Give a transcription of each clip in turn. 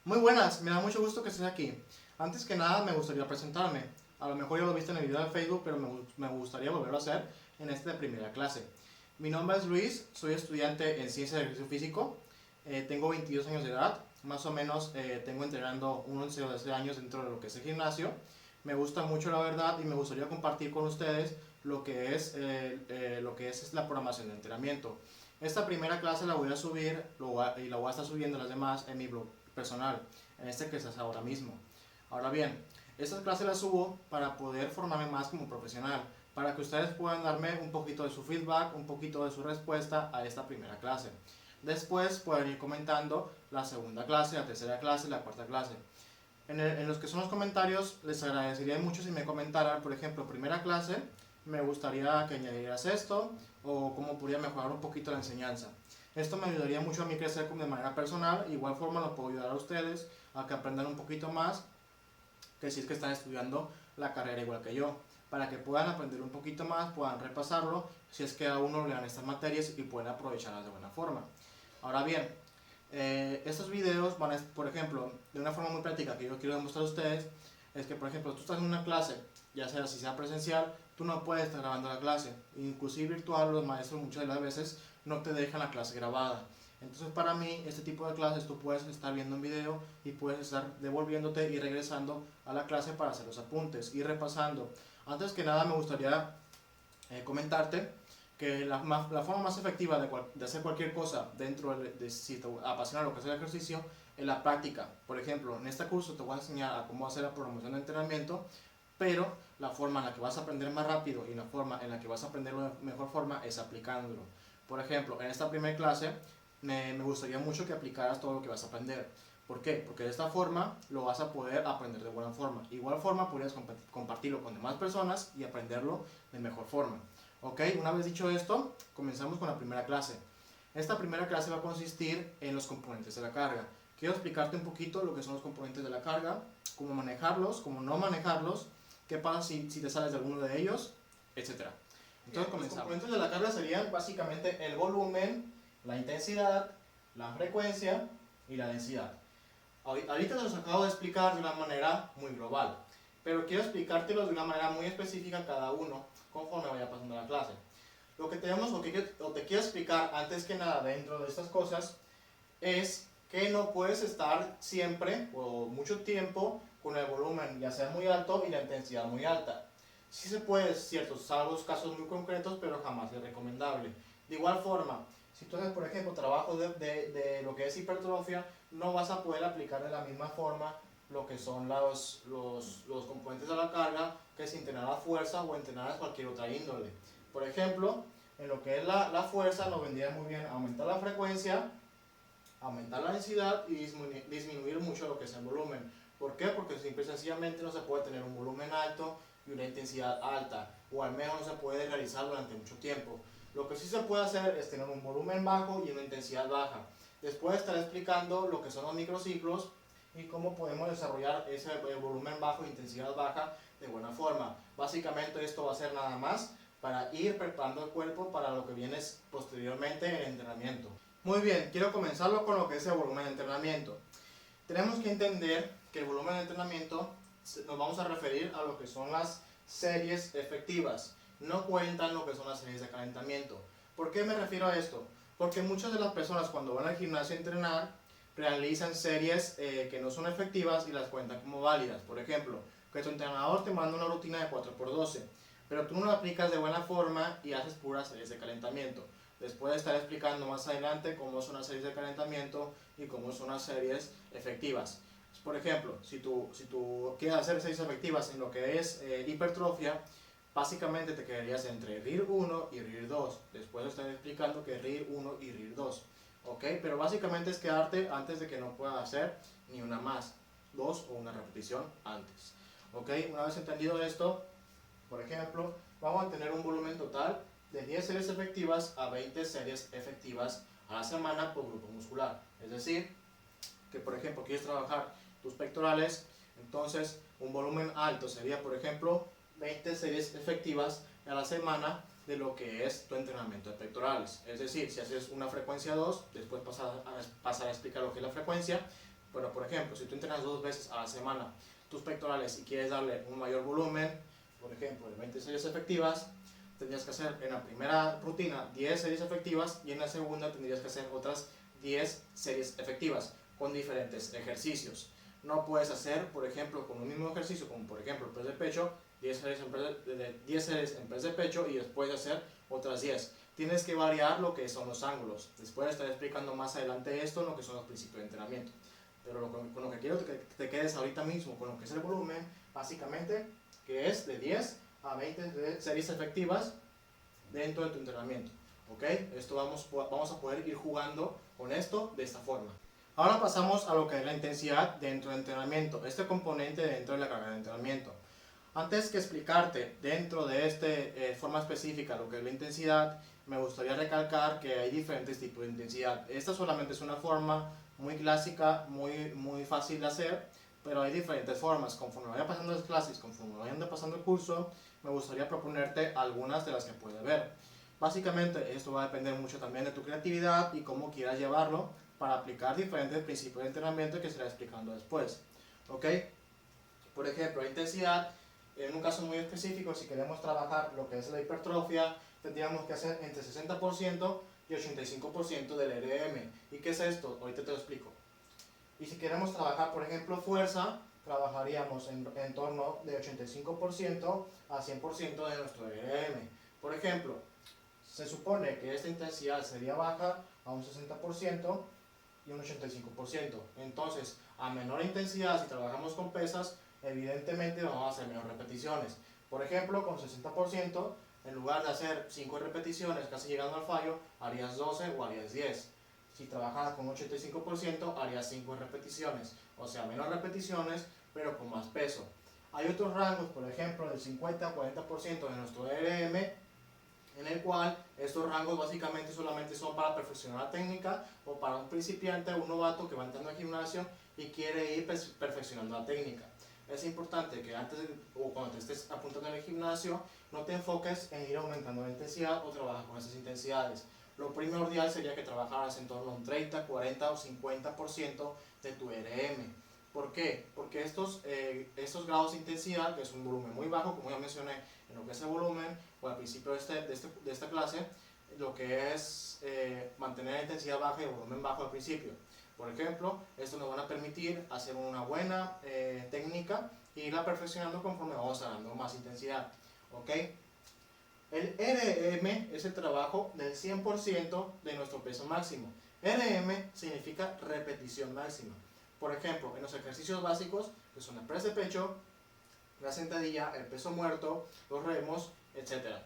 Muy buenas, me da mucho gusto que estés aquí. Antes que nada me gustaría presentarme. A lo mejor ya lo viste en el video de Facebook, pero me gustaría volverlo a hacer en esta primera clase. Mi nombre es Luis, soy estudiante en Ciencia de Ejercicio Físico, tengo 22 años de edad, más o menos tengo entrenando unos 11 o 12 años dentro de lo que es el gimnasio. Me gusta mucho la verdad y me gustaría compartir con ustedes lo que es la programación de entrenamiento. Esta primera clase la voy a subir y la voy a estar subiendo las demás en mi blog personal, en este que estás ahora mismo. Ahora bien, estas clases las subo para poder formarme más como profesional, para que ustedes puedan darme un poquito de su feedback, un poquito de su respuesta a esta primera clase. Después pueden ir comentando la segunda clase, la tercera clase, la cuarta clase. En los que son los comentarios, les agradecería mucho si me comentaran, por ejemplo, primera clase, me gustaría que añadieras esto, o cómo podría mejorar un poquito la enseñanza. Esto me ayudaría mucho a mí crecer de manera personal, igual forma lo puedo ayudar a ustedes a que aprendan un poquito más, que si es que están estudiando la carrera igual que yo, para que puedan aprender un poquito más, puedan repasarlo, si es que a uno le dan estas materias y pueden aprovecharlas de buena forma. Ahora bien, estos videos van a, por ejemplo, de una forma muy práctica que yo quiero demostrar a ustedes, es que por ejemplo tú estás en una clase, ya sea si sea presencial, tú no puedes estar grabando la clase, inclusive virtual los maestros muchas de las veces no te dejan la clase grabada. Entonces para mí este tipo de clases tú puedes estar viendo un video y puedes estar devolviéndote y regresando a la clase para hacer los apuntes y repasando. Antes que nada me gustaría comentarte que la forma más efectiva de hacer cualquier cosa dentro si te apasiona lo que es el ejercicio es la práctica. Por ejemplo, en este curso te voy a enseñar a cómo hacer la programación de entrenamiento, pero la forma en la que vas a aprender más rápido y la forma en la que vas a aprender de mejor forma es aplicándolo. Por ejemplo, en esta primera clase me gustaría mucho que aplicaras todo lo que vas a aprender. ¿Por qué? Porque de esta forma lo vas a poder aprender de buena forma. Igual forma podrías compartirlo con demás personas y aprenderlo de mejor forma. Ok, una vez dicho esto, comenzamos con la primera clase. Esta primera clase va a consistir en los componentes de la carga. Quiero explicarte un poquito lo que son los componentes de la carga, cómo manejarlos, cómo no manejarlos, qué pasa si te sales de alguno de ellos, etc. Entonces comenzamos. Los componentes de la carga serían básicamente el volumen, la intensidad, la frecuencia y la densidad. Ahorita te los acabo de explicar de una manera muy global, pero quiero explicártelos de una manera muy específica cada uno conforme vaya pasando la clase. Lo que te quiero explicar antes que nada dentro de estas cosas es que no puedes estar siempre o mucho tiempo con el volumen ya sea muy alto y la intensidad muy alta. Sí se puede, ciertos, salvo casos muy concretos, pero jamás es recomendable. De igual forma, si tú haces, por ejemplo, trabajo de lo que es hipertrofia, no vas a poder aplicar de la misma forma lo que son los componentes de la carga que si entrenaras fuerza o entrenaras cualquier otra índole. Por ejemplo, en lo que es la fuerza nos vendría muy bien aumentar la frecuencia, aumentar la densidad y disminuir mucho lo que es el volumen. ¿Por qué? Porque simple y sencillamente no se puede tener un volumen alto y una intensidad alta, o al menos no se puede realizar durante mucho tiempo. Lo que sí se puede hacer es tener un volumen bajo y una intensidad baja. Después estaré explicando lo que son los microciclos y cómo podemos desarrollar ese volumen bajo e intensidad baja de buena forma. Básicamente esto va a ser nada más para ir preparando el cuerpo para lo que viene posteriormente en el entrenamiento. Muy bien, quiero comenzarlo con lo que es el volumen de entrenamiento. Tenemos que entender que el volumen de entrenamiento nos vamos a referir a lo que son las series efectivas. No cuentan lo que son las series de calentamiento. ¿Por qué me refiero a esto? Porque muchas de las personas cuando van al gimnasio a entrenar realizan series que no son efectivas y las cuentan como válidas. Por ejemplo, que tu entrenador te manda una rutina de 4x12, pero tú no la aplicas de buena forma y haces puras series de calentamiento. Después de estar explicando más adelante cómo son las series de calentamiento y cómo son las series efectivas. Por ejemplo, si tú quieres hacer series efectivas en lo que es hipertrofia, básicamente te quedarías entre RIR 1 y RIR 2. Después estaré explicando que RIR 1 y RIR 2. ¿Ok? Pero básicamente es quedarte antes de que no puedas hacer ni una más, dos o una repetición antes. ¿Ok? Una vez entendido esto, por ejemplo, vamos a tener un volumen total de 10 series efectivas a 20 series efectivas a la semana por grupo muscular. Es decir, que por ejemplo quieres trabajar tus pectorales, entonces un volumen alto sería por ejemplo 20 series efectivas a la semana de lo que es tu entrenamiento de pectorales. Es decir, si haces una frecuencia 2, después pasar a explicar lo que es la frecuencia, Pero por ejemplo, si tú entrenas 2 veces a la semana tus pectorales y quieres darle un mayor volumen, por ejemplo, de 20 series efectivas, tendrías que hacer en la primera rutina 10 series efectivas y en la segunda tendrías que hacer otras 10 series efectivas con diferentes ejercicios. No puedes hacer, por ejemplo, con un mismo ejercicio, como por ejemplo el press de pecho, 10 series en press de pecho y después hacer otras 10. Tienes que variar lo que son los ángulos. Después estaré explicando más adelante esto, lo que son los principios de entrenamiento. Pero con lo que quiero que te quedes ahorita mismo, con lo que es el volumen, básicamente, que es de 10 a 20 series efectivas dentro de tu entrenamiento. ¿Ok? Esto vamos a poder ir jugando con esto de esta forma. Ahora pasamos a lo que es la intensidad dentro del entrenamiento, este componente dentro de la carga de entrenamiento. Antes que explicarte dentro de esta forma específica lo que es la intensidad, me gustaría recalcar que hay diferentes tipos de intensidad. Esta solamente es una forma muy clásica, muy fácil de hacer, pero hay diferentes formas. Conforme vaya pasando las clases, conforme vayan pasando el curso, me gustaría proponerte algunas de las que puedes ver. Básicamente esto va a depender mucho también de tu creatividad y cómo quieras llevarlo para aplicar diferentes principios de entrenamiento que se irá explicando después. ¿Ok? Por ejemplo, la intensidad, en un caso muy específico, si queremos trabajar lo que es la hipertrofia, tendríamos que hacer entre 60% y 85% del RM. ¿Y qué es esto? Ahorita te lo explico. Y si queremos trabajar, por ejemplo, fuerza, trabajaríamos en torno de 85% a 100% de nuestro RM. Por ejemplo, se supone que esta intensidad sería baja a un 60% y un 85%. Entonces, a menor intensidad, si trabajamos con pesas, evidentemente vamos a hacer menos repeticiones. Por ejemplo, con 60%, en lugar de hacer 5 repeticiones casi llegando al fallo, harías 12 o harías 10. Si trabajas con 85%, harías 5 repeticiones, o sea, menos repeticiones, pero con más peso. Hay otros rangos, por ejemplo, del 50 a 40% de nuestro RM, en el cual estos rangos básicamente solamente son para perfeccionar la técnica o para un principiante o un novato que va entrando al gimnasio y quiere ir perfeccionando la técnica. Es importante que antes o cuando te estés apuntando en el gimnasio no te enfoques en ir aumentando la intensidad o trabajar con esas intensidades. Lo primordial sería que trabajaras en torno a un 30, 40 o 50% de tu RM. ¿Por qué? Porque estos grados de intensidad, que es un volumen muy bajo, como ya mencioné en lo que es el volumen, o al principio de esta clase, lo que es mantener la intensidad baja y el volumen bajo al principio. Por ejemplo, esto nos van a permitir hacer una buena técnica e irla perfeccionando conforme vamos ganando más intensidad. ¿Ok? El RM es el trabajo del 100% de nuestro peso máximo. RM significa repetición máxima. Por ejemplo, en los ejercicios básicos, que son el press de pecho, la sentadilla, el peso muerto, los remos, etc.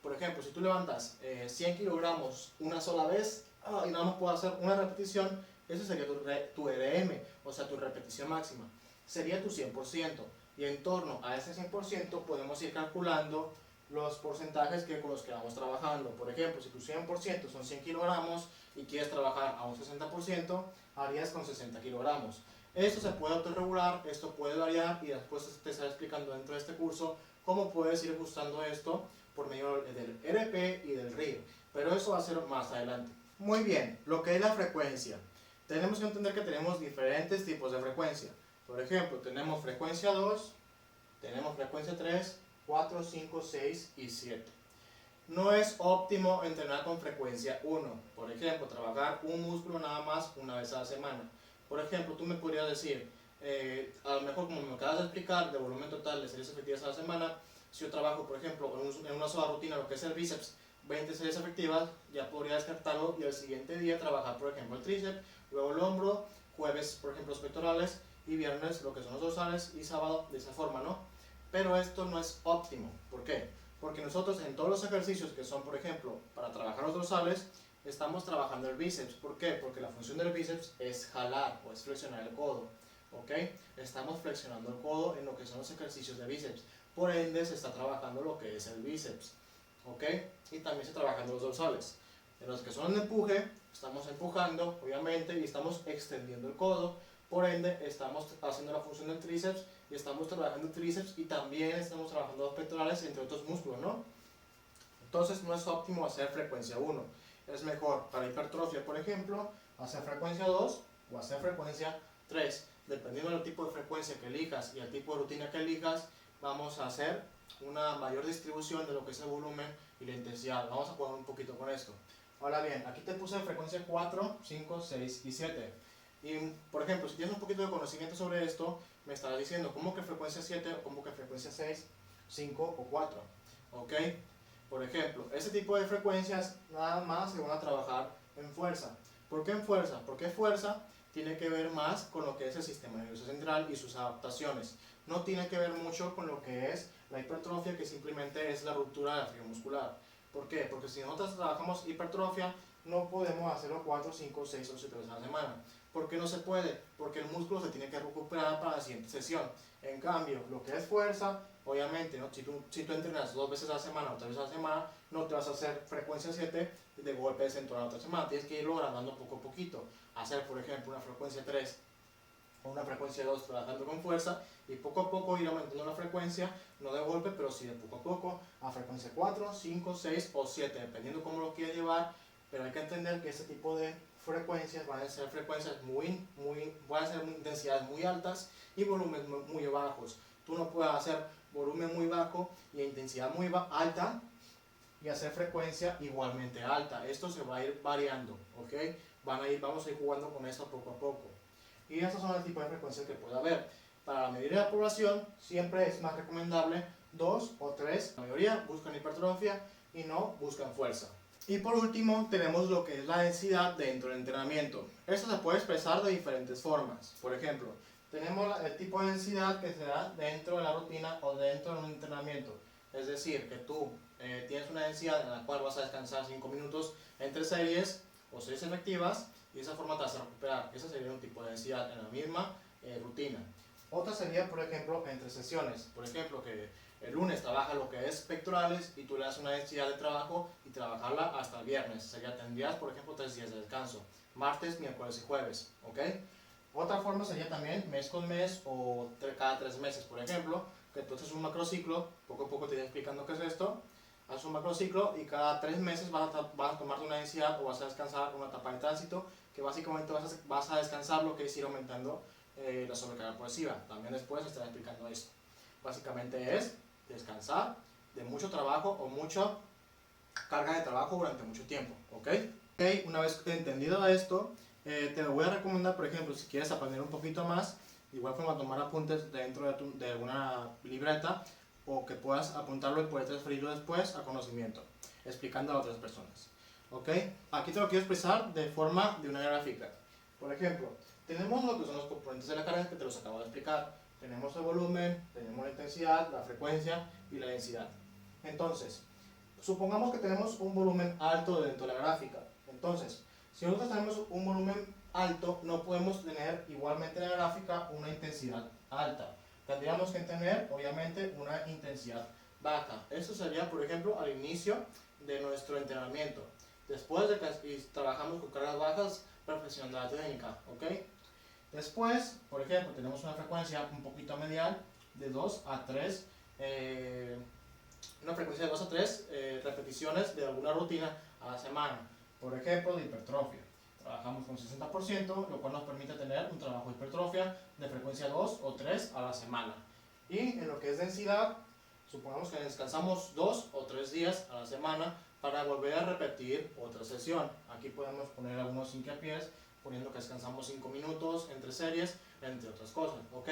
Por ejemplo, si tú levantas 100 kilogramos una sola vez y nada más puedes hacer una repetición, eso sería tu RM, o sea, tu repetición máxima. Sería tu 100%. Y en torno a ese 100% podemos ir calculando los porcentajes con los que vamos trabajando. Por ejemplo, si tu 100% son 100 kilogramos y quieres trabajar a un 60%, harías con 60 kilogramos. Esto se puede autorregular, esto puede variar y después te estaré explicando dentro de este curso cómo puedes ir ajustando esto por medio del RP y del RIR. Pero eso va a ser más adelante. Muy bien, lo que es la frecuencia. Tenemos que entender que tenemos diferentes tipos de frecuencia. Por ejemplo, tenemos frecuencia 2, tenemos frecuencia 3, 4, 5, 6 y 7. No es óptimo entrenar con frecuencia 1. Por ejemplo, trabajar un músculo nada más una vez a la semana. Por ejemplo, tú me podrías decir, a lo mejor como me acabas de explicar, de volumen total de series efectivas a la semana, si yo trabajo, por ejemplo, en una sola rutina, lo que es el bíceps, 20 series efectivas, ya podría descartarlo y al siguiente día trabajar, por ejemplo, el tríceps, luego el hombro, jueves, por ejemplo, los pectorales y viernes lo que son los dorsales y sábado de esa forma, ¿no? Pero esto no es óptimo. ¿Por qué? Porque nosotros en todos los ejercicios que son, por ejemplo, para trabajar los dorsales, estamos trabajando el bíceps. ¿Por qué? Porque la función del bíceps es jalar o es flexionar el codo. ¿Ok? Estamos flexionando el codo en lo que son los ejercicios de bíceps. Por ende, se está trabajando lo que es el bíceps. ¿Ok? Y también se trabajan los dorsales. En los que son el empuje, estamos empujando, obviamente, y estamos extendiendo el codo. Por ende, estamos haciendo la función del tríceps y estamos trabajando el tríceps y también estamos trabajando los pectorales, entre otros músculos, ¿no? Entonces, no es óptimo hacer frecuencia 1. Es mejor para hipertrofia, por ejemplo, hacer frecuencia 2 o hacer frecuencia 3. Dependiendo del tipo de frecuencia que elijas y el tipo de rutina que elijas, vamos a hacer una mayor distribución de lo que es el volumen y la intensidad. Vamos a jugar un poquito con esto. Ahora bien, aquí te puse frecuencia 4, 5, 6 y 7. Y, por ejemplo, si tienes un poquito de conocimiento sobre esto, me estarás diciendo cómo que frecuencia 7 o cómo que frecuencia 6, 5 o 4. ¿Ok? Por ejemplo, ese tipo de frecuencias nada más se van a trabajar en fuerza. ¿Por qué en fuerza? Porque fuerza tiene que ver más con lo que es el sistema nervioso central y sus adaptaciones. No tiene que ver mucho con lo que es la hipertrofia, que simplemente es la ruptura de la fibra muscular. ¿Por qué? Porque si nosotros trabajamos hipertrofia, no podemos hacerlo 4, 5, 6 o 7 veces a la semana. ¿Por qué no se puede? Porque el músculo se tiene que recuperar para la siguiente sesión. En cambio, lo que es fuerza, obviamente, ¿no? Si tú entrenas 2 veces a la semana o 3 veces a la semana, no te vas a hacer frecuencia 7 de golpes en toda la otra semana. Tienes que irlo agrandando poco a poquito. Hacer, por ejemplo, una frecuencia 3 o una frecuencia 2 trabajando con fuerza y poco a poco ir aumentando la frecuencia, no de golpe, pero sí de poco a poco, a frecuencia 4, 5, 6 o 7, dependiendo cómo lo quieras llevar. Pero hay que entender que este tipo de frecuencias van a ser frecuencias van a ser intensidades muy altas y volúmenes muy bajos. Tú no puedes hacer volumen muy bajo y intensidad muy alta y hacer frecuencia igualmente alta. Esto se va a ir variando, ¿ok? Vamos a ir jugando con esto poco a poco. Y estos son el tipo de frecuencias que puede haber. Para la mayoría de la población siempre es más recomendable 2 o 3. La mayoría buscan hipertrofia y no buscan fuerza. Y por último tenemos lo que es la densidad dentro del entrenamiento. Esto se puede expresar de diferentes formas. Por ejemplo, tenemos el tipo de densidad que se da dentro de la rutina o dentro de un entrenamiento. Es decir, que tú tienes una densidad en la cual vas a descansar 5 minutos entre series o series efectivas y de esa forma te vas a recuperar. Ese sería un tipo de densidad en la misma rutina. Otra sería, por ejemplo, entre sesiones. Por ejemplo, que el lunes trabaja lo que es pectorales y tú le das una densidad de trabajo y trabajarla hasta el viernes. Tendrías, por ejemplo, 3 días de descanso. Martes, miércoles y jueves. ¿Ok? Otra forma sería también mes con mes o cada 3 meses, por ejemplo, que tú haces un macrociclo, poco a poco te iré explicando qué es esto. Haces un macrociclo y cada 3 meses vas a tomarte una densidad o vas a descansar una etapa de tránsito, que básicamente vas a descansar lo que es ir aumentando la sobrecarga progresiva. También después estaré explicando esto. Básicamente es descansar de mucho trabajo o mucha carga de trabajo durante mucho tiempo. ¿Ok? Una vez entendido esto, te voy a recomendar, por ejemplo, si quieres aprender un poquito más, de igual forma tomar apuntes dentro de una libreta o que puedas apuntarlo y puedes transferirlo después a conocimiento, explicando a otras personas. ¿Ok? Aquí te lo quiero expresar de forma de una gráfica. Por ejemplo, tenemos lo que son los componentes de la carga que te los acabo de explicar. Tenemos el volumen, tenemos la intensidad, la frecuencia y la densidad. Entonces, supongamos que tenemos un volumen alto dentro de la gráfica. Entonces, si nosotros tenemos un volumen alto, no podemos tener igualmente en la gráfica una intensidad alta. Tendríamos que tener, obviamente, una intensidad baja. Esto sería, por ejemplo, al inicio de nuestro entrenamiento. Después de que trabajamos con cargas bajas, perfeccionando la técnica, ¿ok? Después, por ejemplo, tenemos una frecuencia un poquito medial de 2 a 3, una frecuencia de 2 a 3 repeticiones de alguna rutina a la semana. Por ejemplo, de hipertrofia. Trabajamos con 60%, lo cual nos permite tener un trabajo de hipertrofia de frecuencia 2 o 3 a la semana. Y en lo que es densidad, supongamos que descansamos 2 o 3 días a la semana para volver a repetir otra sesión. Aquí podemos poner algunos hincapiés, poniendo que descansamos 5 minutos entre series, entre otras cosas, ¿ok?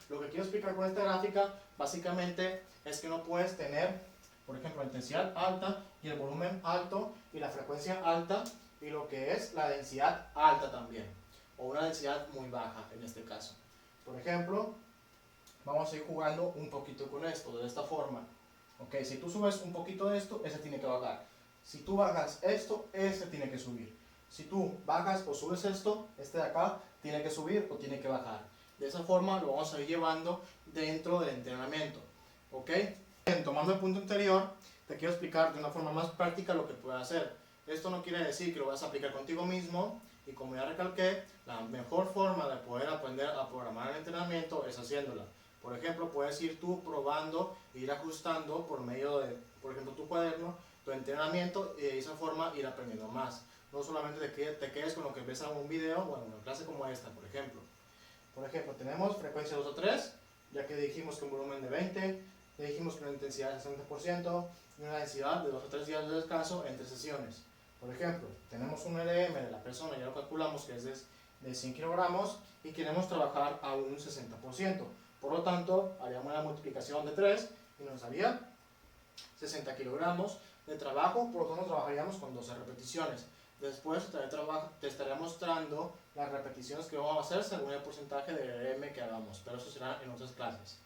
Lo que quiero explicar con esta gráfica, básicamente, es que no puedes tener, por ejemplo, la intensidad alta y el volumen alto y la frecuencia alta y lo que es la densidad alta también, o una densidad muy baja en este caso. Por ejemplo, vamos a ir jugando un poquito con esto, de esta forma. Ok, si tú subes un poquito de esto, ese tiene que bajar. Si tú bajas esto, ese tiene que subir. Si tú bajas o subes esto, este de acá tiene que subir o tiene que bajar. De esa forma lo vamos a ir llevando dentro del entrenamiento. ¿Ok? Bien, tomando el punto anterior, te quiero explicar de una forma más práctica lo que puedes hacer. Esto no quiere decir que lo vas a aplicar contigo mismo, y como ya recalqué, la mejor forma de poder aprender a programar el entrenamiento es haciéndola. Por ejemplo, puedes ir tú probando e ir ajustando por medio de, por ejemplo, tu cuaderno, tu entrenamiento y de esa forma ir aprendiendo más. No solamente te quedes con lo que ves en un video o en una clase como esta, por ejemplo. Por ejemplo, tenemos frecuencia 2 a 3, ya que dijimos que un volumen de 20, ya dijimos que una intensidad de 60% y una densidad de 2 a 3 días de descanso entre sesiones. Por ejemplo, tenemos un LM de la persona, ya lo calculamos que es de 100 kilogramos y queremos trabajar a un 60%. Por lo tanto, haríamos la multiplicación de 3 y nos daría 60 kilogramos de trabajo, por lo tanto trabajaríamos con 12 repeticiones. Después te estaré mostrando las repeticiones que vamos a hacer según el porcentaje de RM que hagamos, pero eso será en otras clases.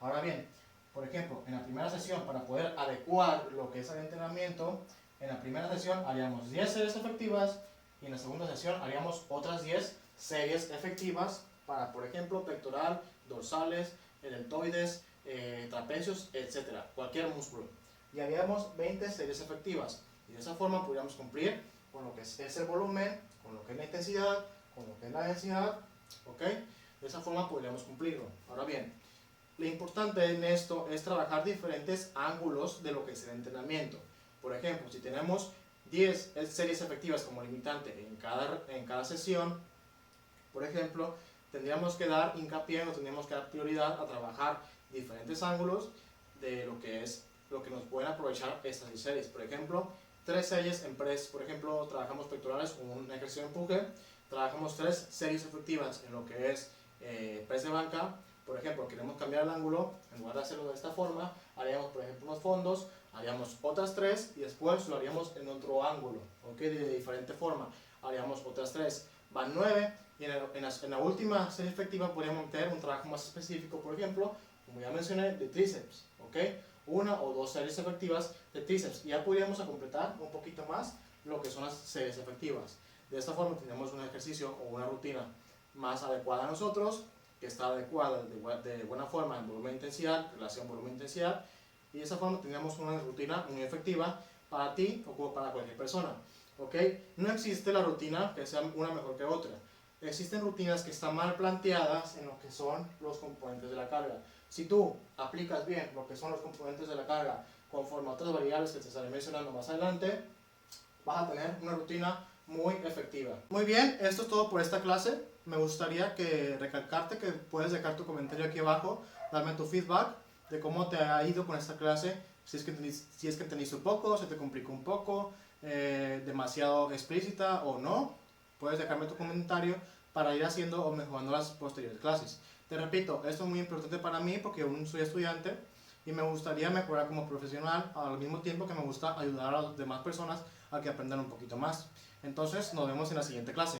Ahora bien, por ejemplo, en la primera sesión, para poder adecuar lo que es el entrenamiento, en la primera sesión haríamos 10 series efectivas y en la segunda sesión haríamos otras 10 series efectivas para, por ejemplo, pectoral, dorsales, deltoides, trapecios, etc. Cualquier músculo. Y haríamos 20 series efectivas. Y de esa forma podríamos cumplir con lo que es el volumen, con lo que es la intensidad, con lo que es la densidad, ¿ok? De esa forma podríamos cumplirlo. Ahora bien, lo importante en esto es trabajar diferentes ángulos de lo que es el entrenamiento. Por ejemplo, si tenemos 10 series efectivas como limitante en cada sesión, por ejemplo, tendríamos que dar hincapié o tendríamos que dar prioridad a trabajar diferentes ángulos de lo que nos pueden aprovechar estas 10 series. Por ejemplo, 3 series en press, por ejemplo, trabajamos pectorales con un ejercicio de empuje, trabajamos 3 series efectivas en lo que es press de banca. Por ejemplo, queremos cambiar el ángulo, en lugar de hacerlo de esta forma, haríamos por ejemplo unos fondos, haríamos otras 3 y después lo haríamos en otro ángulo, ¿ok? De diferente forma, haríamos otras 3, van 9 y en la última serie efectiva podríamos meter un trabajo más específico, por ejemplo, como ya mencioné, de tríceps, ¿ok? Una o dos series efectivas de tríceps y ya podríamos completar un poquito más lo que son las series efectivas. De esta forma tenemos un ejercicio o una rutina más adecuada a nosotros, que está adecuada de buena forma en volumen-intensidad, relación volumen-intensidad, y de esa forma tendríamos una rutina muy efectiva para ti o para cualquier persona, ¿ok? No existe la rutina que sea una mejor que otra. Existen rutinas que están mal planteadas en lo que son los componentes de la carga. Si tú aplicas bien lo que son los componentes de la carga conforme a otras variables que te estaré mencionando más adelante, vas a tener una rutina muy efectiva. Muy bien, esto es todo por esta clase. Me gustaría recalcarte que puedes dejar tu comentario aquí abajo, darme tu feedback de cómo te ha ido con esta clase, si es que entendiste un poco, se te complicó un poco, demasiado explícita o no. Puedes dejarme tu comentario para ir haciendo o mejorando las posteriores clases. Te repito, esto es muy importante para mí porque aún soy estudiante y me gustaría mejorar como profesional al mismo tiempo que me gusta ayudar a las demás personas a que aprendan un poquito más. Entonces nos vemos en la siguiente clase.